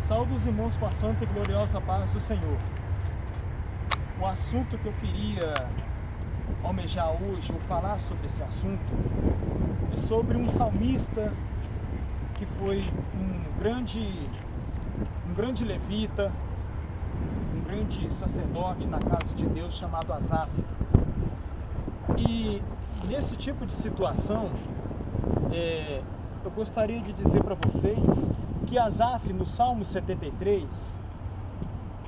Saúde os irmãos com a santa e gloriosa paz do Senhor. O assunto que eu queria almejar hoje, ou falar sobre esse assunto, é sobre um salmista que foi um grande levita, um grande sacerdote na casa de Deus chamado Asaf. E nesse tipo de situação, eu gostaria de dizer para vocês que Asaf, no Salmo 73,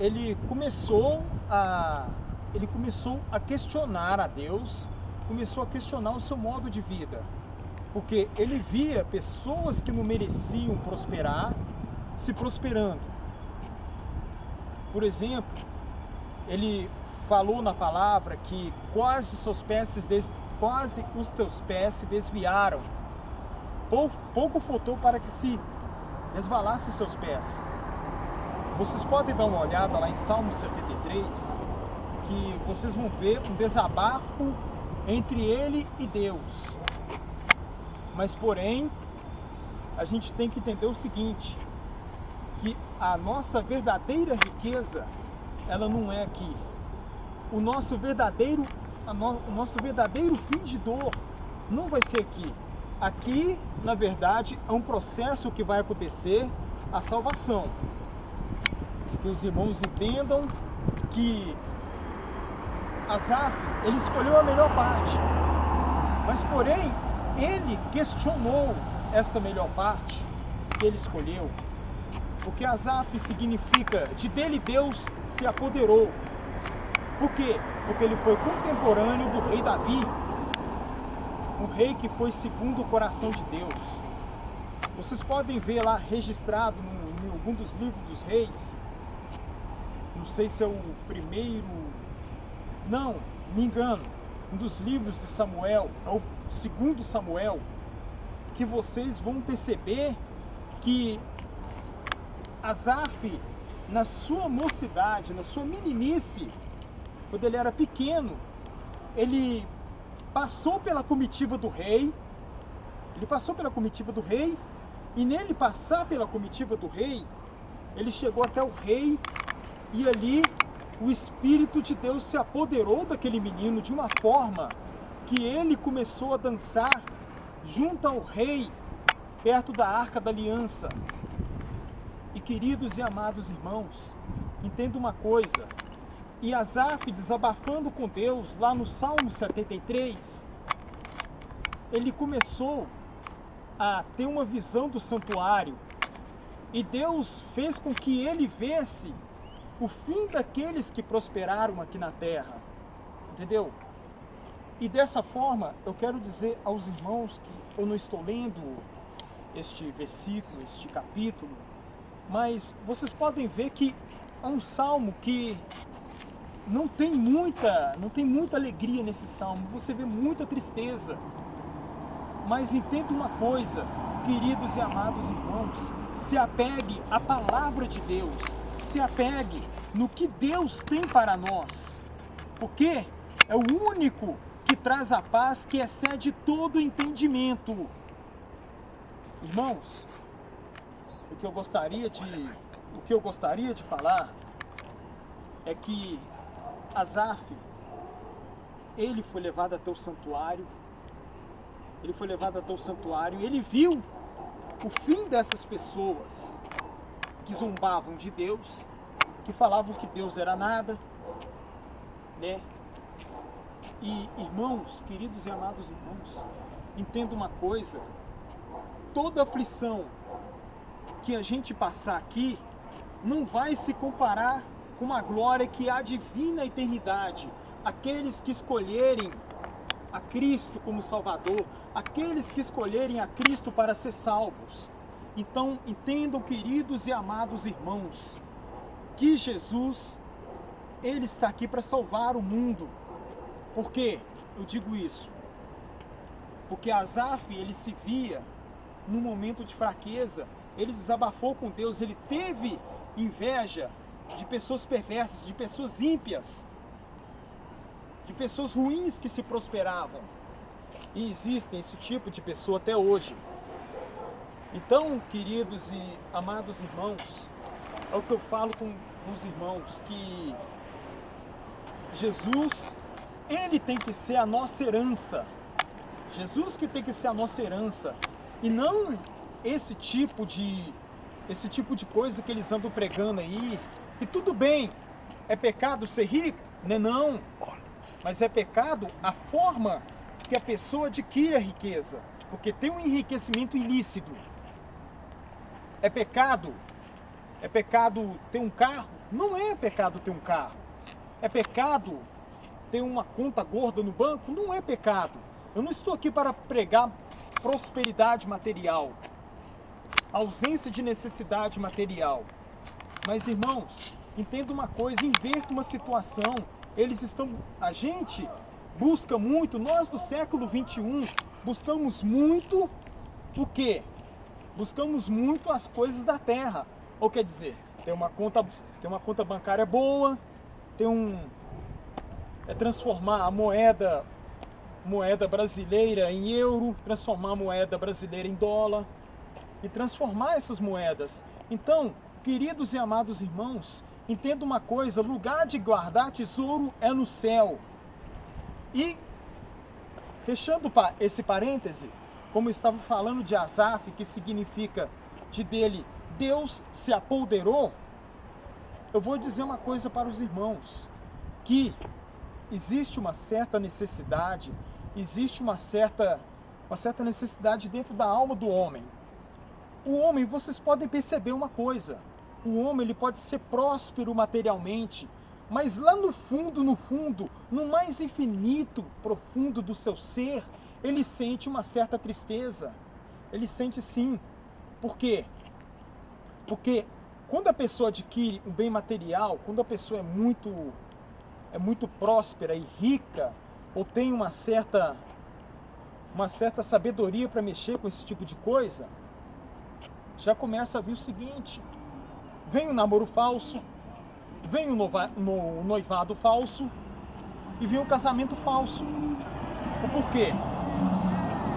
ele começou a questionar a Deus, começou a questionar o seu modo de vida, porque ele via pessoas que não mereciam prosperar se prosperando. Por exemplo, ele falou na palavra que quase os teus pés se desviaram. Pouco faltou para que se resvalasse seus pés. Vocês podem dar uma olhada lá em Salmo 73, que vocês vão ver um desabafo entre ele e Deus. Mas porém, a gente tem que entender o seguinte, que a nossa verdadeira riqueza, ela não é aqui. O nosso verdadeiro fim de dor não vai ser aqui. Aqui, na verdade, é um processo que vai acontecer, a salvação. Que os irmãos entendam que Asaf, ele escolheu a melhor parte. Mas, porém, ele questionou esta melhor parte que ele escolheu. Porque Asaf significa de dele Deus se apoderou. Por quê? Porque ele foi contemporâneo do rei Davi, um rei que foi segundo o coração de Deus. Vocês podem ver lá registrado em algum dos livros dos reis, não sei se é o primeiro, não, me engano, um dos livros de Samuel, é o segundo Samuel, que vocês vão perceber que Asaf, na sua mocidade, na sua meninice, quando ele era pequeno, ele passou pela comitiva do rei, e nele passar pela comitiva do rei, ele chegou até o rei, e ali o Espírito de Deus se apoderou daquele menino de uma forma que ele começou a dançar junto ao rei, perto da Arca da Aliança. E queridos e amados irmãos, entenda uma coisa, e Asaf, desabafando com Deus, lá no Salmo 73, ele começou a ter uma visão do santuário, e Deus fez com que ele visse o fim daqueles que prosperaram aqui na terra, entendeu? E dessa forma, eu quero dizer aos irmãos que eu não estou lendo este versículo, este capítulo, mas vocês podem ver que é um salmo que não tem muita alegria nesse salmo, você vê muita tristeza. Mas entenda uma coisa, queridos e amados irmãos, se apegue à palavra de Deus, se apegue no que Deus tem para nós, porque é o único que traz a paz que excede todo entendimento. Irmãos, o que eu gostaria de falar é que Asaf, ele foi levado até o santuário, e ele viu o fim dessas pessoas que zombavam de Deus, que falavam que Deus era nada, né? E irmãos, queridos e amados irmãos, entenda uma coisa, toda aflição que a gente passar aqui não vai se comparar com a glória que há de vir na eternidade. Aqueles que escolherem a Cristo como Salvador, aqueles que escolherem a Cristo para ser salvos. Então, entendam, queridos e amados irmãos, que Jesus, ele está aqui para salvar o mundo. Por quê? Eu digo isso? Porque Asaf, ele se via num momento de fraqueza, ele desabafou com Deus, ele teve inveja de pessoas perversas, de pessoas ímpias, de pessoas ruins que se prosperavam. E existem esse tipo de pessoa até hoje. Então, queridos e amados irmãos, É o que eu falo com os irmãos, que Jesus, ele tem que ser a nossa herança. Jesus que tem que ser a nossa herança. E não esse tipo de coisa que eles andam pregando aí. Que tudo bem, é pecado ser rico? Não. Mas é pecado a forma que a pessoa adquire a riqueza. Porque tem um enriquecimento ilícito. É pecado ter um carro? Não é pecado ter um carro. É pecado ter uma conta gorda no banco? Não é pecado. Eu não estou aqui para pregar prosperidade material, ausência de necessidade material. Mas, irmãos, entenda uma coisa, inverta uma situação. A gente busca muito, nós do século 21, buscamos muito o quê? Buscamos muito as coisas da terra. Ou quer dizer, tem uma conta bancária boa, transformar a moeda brasileira em euro, transformar a moeda brasileira em dólar e transformar essas moedas. Então, queridos e amados irmãos, entenda uma coisa, lugar de guardar tesouro é no céu. E, fechando esse parêntese, como eu estava falando de Asaf, que significa dele, Deus se apoderou, eu vou dizer uma coisa para os irmãos, que existe uma certa necessidade, existe uma certa necessidade dentro da alma do homem. O homem, vocês podem perceber uma coisa, o homem ele pode ser próspero materialmente, mas lá no fundo, no mais infinito, profundo do seu ser, ele sente uma certa tristeza. Ele sente sim. Por quê? Porque quando a pessoa adquire um bem material, quando a pessoa é muito próspera e rica, ou tem uma certa sabedoria para mexer com esse tipo de coisa, já começa a vir o seguinte: vem o namoro falso, vem o noivado falso e vem o casamento falso. O porquê?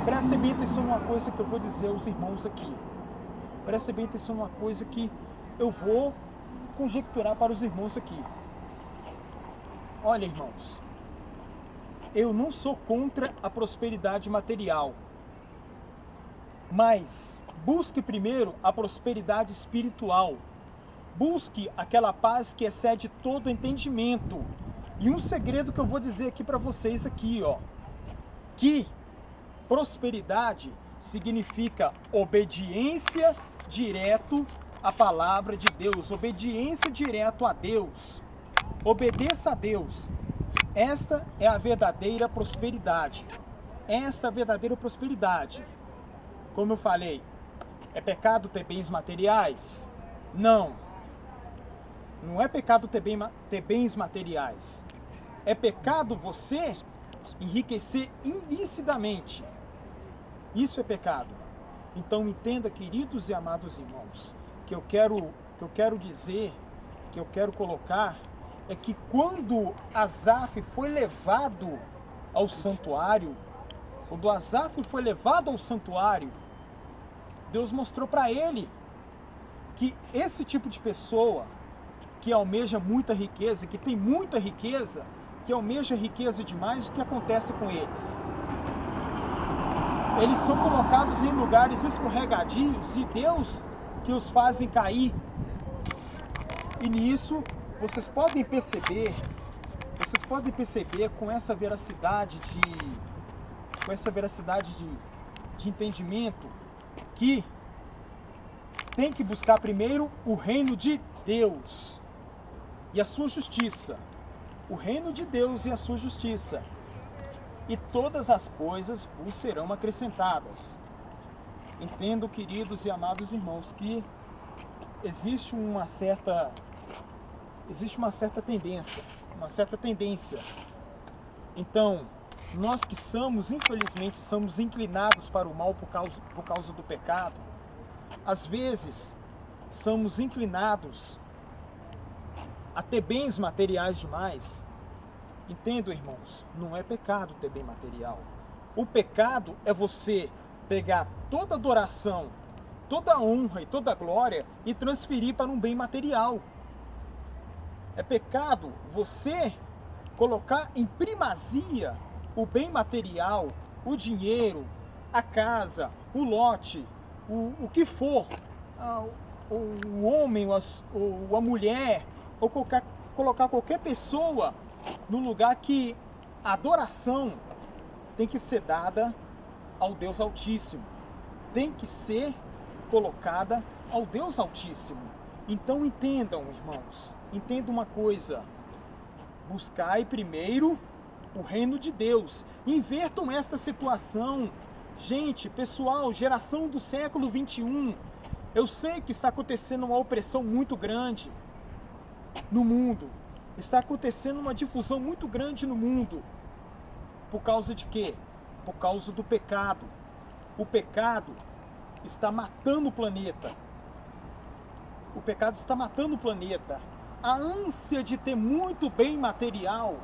Prestem bem atenção numa coisa que eu vou dizer aos irmãos aqui. Prestem bem atenção numa coisa que eu vou conjecturar para os irmãos aqui. Olha, irmãos, eu não sou contra a prosperidade material, mas busque primeiro a prosperidade espiritual. Busque aquela paz que excede todo entendimento. E um segredo que eu vou dizer aqui para vocês aqui, ó, que prosperidade significa obediência direto à palavra de Deus, obediência direto a Deus. Obedeça a Deus. Esta é a verdadeira prosperidade. Esta é a verdadeira prosperidade. Como eu falei, é pecado ter bens materiais? Não. Não é pecado ter bens materiais. É pecado você enriquecer ilicitamente. Isso é pecado. Então entenda, queridos e amados irmãos, que eu quero dizer, que eu quero colocar, é que quando Asaf foi levado ao santuário, Deus mostrou para ele que esse tipo de pessoa que almeja muita riqueza, que tem muita riqueza, que almeja riqueza demais, o que acontece com eles? Eles são colocados em lugares escorregadios e Deus que os fazem cair. E nisso vocês podem perceber com essa veracidade de entendimento, que tem que buscar primeiro o reino de Deus e a sua justiça. O reino de Deus e a sua justiça. E todas as coisas vos serão acrescentadas. Entendo, queridos e amados irmãos, que existe uma certa tendência. Então, nós que infelizmente, somos inclinados para o mal por causa do pecado, às vezes, somos inclinados a ter bens materiais demais. Entendo, irmãos, não é pecado ter bem material. O pecado é você pegar toda adoração toda a honra e toda a glória e transferir para um bem material. É pecado você colocar em primazia o bem material, o dinheiro, a casa, o lote, o que for, o homem ou a mulher, ou colocar qualquer pessoa no lugar que a adoração tem que ser dada ao Deus Altíssimo. Tem que ser colocada ao Deus Altíssimo. Então entendam, irmãos, entendam uma coisa: buscai primeiro o reino de Deus. Invertam esta situação. Gente, pessoal, geração do século 21, eu sei que está acontecendo uma opressão muito grande no mundo. Está acontecendo uma difusão muito grande no mundo. Por causa de quê? Por causa do pecado. O pecado está matando o planeta. O pecado está matando o planeta. A ânsia de ter muito bem material